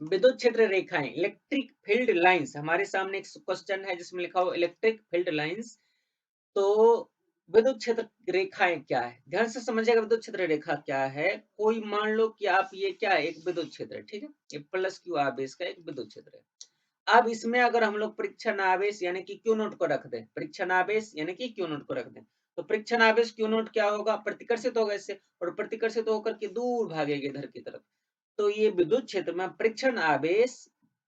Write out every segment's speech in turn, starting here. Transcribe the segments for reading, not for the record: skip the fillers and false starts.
विद्युत क्षेत्र रेखाएं, इलेक्ट्रिक फील्ड लाइंस। हमारे सामने एक क्वेश्चन है जिसमें लिखा हुआ इलेक्ट्रिक फील्ड लाइंस। तो विद्युत क्षेत्र रेखाएं क्या है, ध्यान से समझिएगा। विद्युत क्षेत्र रेखा क्या है? कोई मान लो कि आप ये क्या है, एक विद्युत क्षेत्र है, ठीक है, ये प्लस क्यू आवेश का एक विद्युत क्षेत्र है। अब इसमें अगर हम लोग परीक्षण आवेश यानी कि क्यू नोट को रख दें, परीक्षण आवेश यानी कि क्यू नोट को रख दें, तो परीक्षण आवेश क्यू नोट क्या होगा? प्रतिकर्षित होगा इससे, और प्रतिकर्षित होकर के दूर भागेगी इधर की तरफ। तो ये विद्युत क्षेत्र में परीक्षण आवेश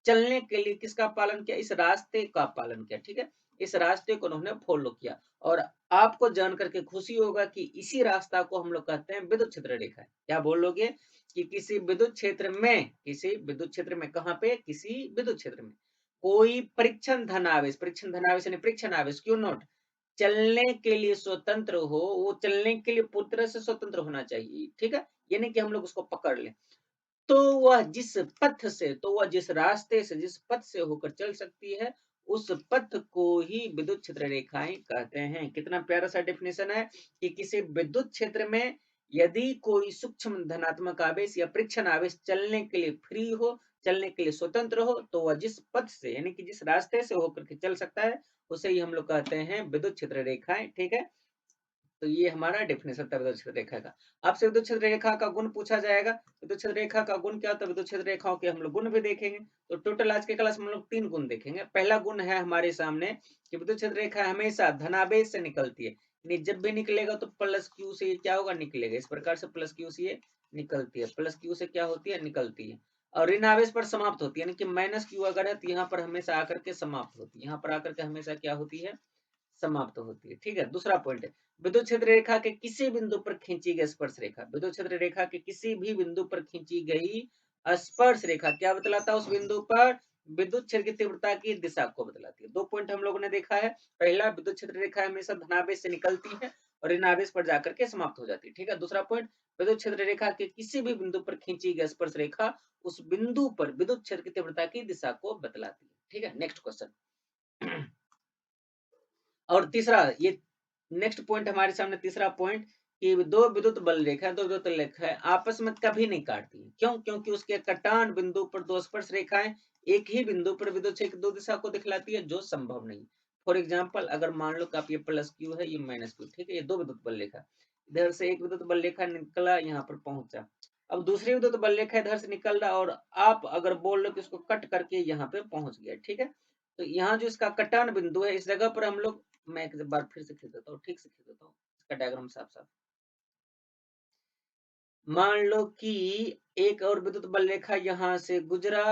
चलने के लिए किसका पालन किया? इस रास्ते का पालन किया, ठीक है, इस रास्ते को उन्होंने फॉलो किया। और आपको जान करके खुशी होगा कि इसी रास्ता को हम लोग कहते हैं विद्युत क्षेत्र रेखा। क्या बोलोगे? कि किसी विद्युत क्षेत्र में, किसी विद्युत क्षेत्र में, कहां पे? किसी विद्युत क्षेत्र में कोई परीक्षण धनावेश, परीक्षण धनावेश यानी परीक्षण आवेश क्यू नॉट चलने के लिए स्वतंत्र हो, वो चलने के लिए पूरी तरह से स्वतंत्र होना चाहिए, ठीक है, यानी कि हम लोग उसको पकड़ लें। तो वह जिस पथ से, तो वह जिस रास्ते से, जिस पथ से होकर चल सकती है, उस पथ को ही विद्युत क्षेत्र रेखाएं कहते हैं। कितना प्यारा सा डेफिनेशन है कि किसी विद्युत क्षेत्र में यदि कोई सूक्ष्म धनात्मक आवेश या परीक्षण आवेश चलने के लिए फ्री हो, चलने के लिए स्वतंत्र हो, तो वह जिस पथ से यानी कि जिस रास्ते से होकर के चल सकता है, उसे ही हम लोग कहते हैं विद्युत क्षेत्र रेखाएं, ठीक है। तो ये हमारा डेफिनेशन था विद्युत क्षेत्र रेखा का। आपसे विद्युत क्षेत्र रेखा का गुण पूछा जाएगा। विद्युत क्षेत्र रेखा का गुण क्या होता है? विद्युत क्षेत्र रेखाओं के हम लोग गुण भी देखेंगे। तो टोटल आज के क्लास में हम लोग 3 गुण देखेंगे। पहला गुण है हमारे सामने कि विद्युत क्षेत्र रेखा हमेशा धनावेश से निकलती है, यानी जब भी निकलेगा तो प्लस क्यू से ये क्या होगा? निकलेगा। इस प्रकार से प्लस क्यू से ये निकलती है, प्लस क्यू से क्या होती है? निकलती है। और ऋण आवेश पर समाप्त होती है, यानी कि माइनस क्यू अगर है तो यहाँ पर हमेशा आकर के समाप्त होती है, यहाँ पर आकर के हमेशा क्या होती है? समाप्त होती है, ठीक है। दूसरा पॉइंट है विद्युत क्षेत्र रेखा के किसी बिंदु पर खींची गई स्पर्श रेखा, विद्युत क्षेत्र रेखा के किसी भी बिंदु पर खींची गई स्पर्श रेखा क्या बतलाता है? उस बिंदु पर विद्युत क्षेत्र की तीव्रता की दिशा को बतलाती है। 2 पॉइंट हम लोगों ने देखा है। पहला, विद्युत क्षेत्र रेखा हमेशा धनावेश से निकलती है और ऋणावेश पर जाकर के समाप्त हो जाती है, ठीक है। दूसरा पॉइंट, विद्युत क्षेत्र रेखा के किसी भी बिंदु पर खींची गई स्पर्श रेखा उस बिंदु पर विद्युत क्षेत्र की तीव्रता की दिशा को बतलाती है, ठीक है। Next question. और तीसरा, ये नेक्स्ट पॉइंट हमारे सामने तीसरा पॉइंट कि दो विद्युत बल रेखा, दो विद्युत रेखा आपस में कभी नहीं काटती है। क्यों? क्योंकि उसके कटान बिंदु पर दो स्पर्श रेखाएं एक ही बिंदु पर विद्युत क्षेत्र की दो दिशा को दिखलाती है, जो संभव नहीं। फॉर एग्जाम्पल, अगर मान लो कि आप ये प्लस क्यू है, ये माइनस क्यू, ठीक है, ये दो विद्युत बल रेखा, इधर से एक विद्युत बल रेखा निकला, यहाँ पर पहुंचा। अब दूसरी विद्युत बल रेखा इधर से निकल रहा और आप अगर बोल रहे हो कि इसको कट करके यहाँ पे पहुंच गया, ठीक है। तो यहाँ जो इसका कटान बिंदु है, इस जगह पर हम लोग, मैं एक बार फिर से खींच देता हूँ, ठीक से खींच देता हूँ इसका डायग्राम साफ साफ। मान लो कि एक और विद्युत बल रेखा यहाँ से गुजरा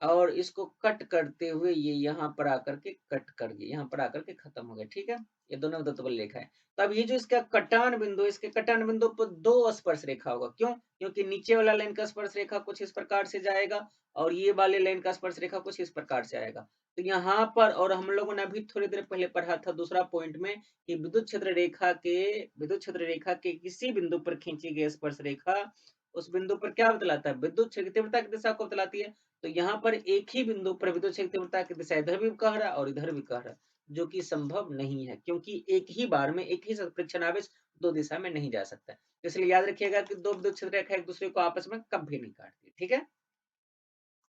और इसको कट करते हुए ये यहाँ पर आकर के कट कर गया, यहाँ पर आकर के खत्म हो गया, ठीक है। ये दोनों विद्युत बल रेखा है। तो अब ये जो इसका कटान बिंदु, इसके कटान बिंदु पर दो स्पर्श रेखा होगा। क्यों? क्योंकि नीचे वाला लाइन का स्पर्श रेखा कुछ इस प्रकार से जाएगा और ये वाले लाइन का स्पर्श रेखा कुछ इस प्रकार से आएगा। तो यहाँ पर, और हम लोगों ने अभी थोड़ी देर पहले पढ़ा था दूसरा पॉइंट में कि विद्युत क्षेत्र रेखा के किसी बिंदु पर खींची गई स्पर्श रेखा उस बिंदु पर क्या बतलाता है? विद्युत क्षेत्र की तीव्रता की दिशा को बतलाती है। तो यहाँ पर एक ही बिंदु पर विद्युत क्षेत्र तीव्रता की दिशा इधर भी कह रहा है और इधर भी कह रहा है, जो कि संभव नहीं है, क्योंकि एक ही बार में एक ही परीक्षण आवेश दो दिशा में नहीं जा सकता। इसलिए याद रखिएगा कि दो विद्युत क्षेत्र रेखा एक दूसरे को आपस में कभी नहीं काटती, ठीक है।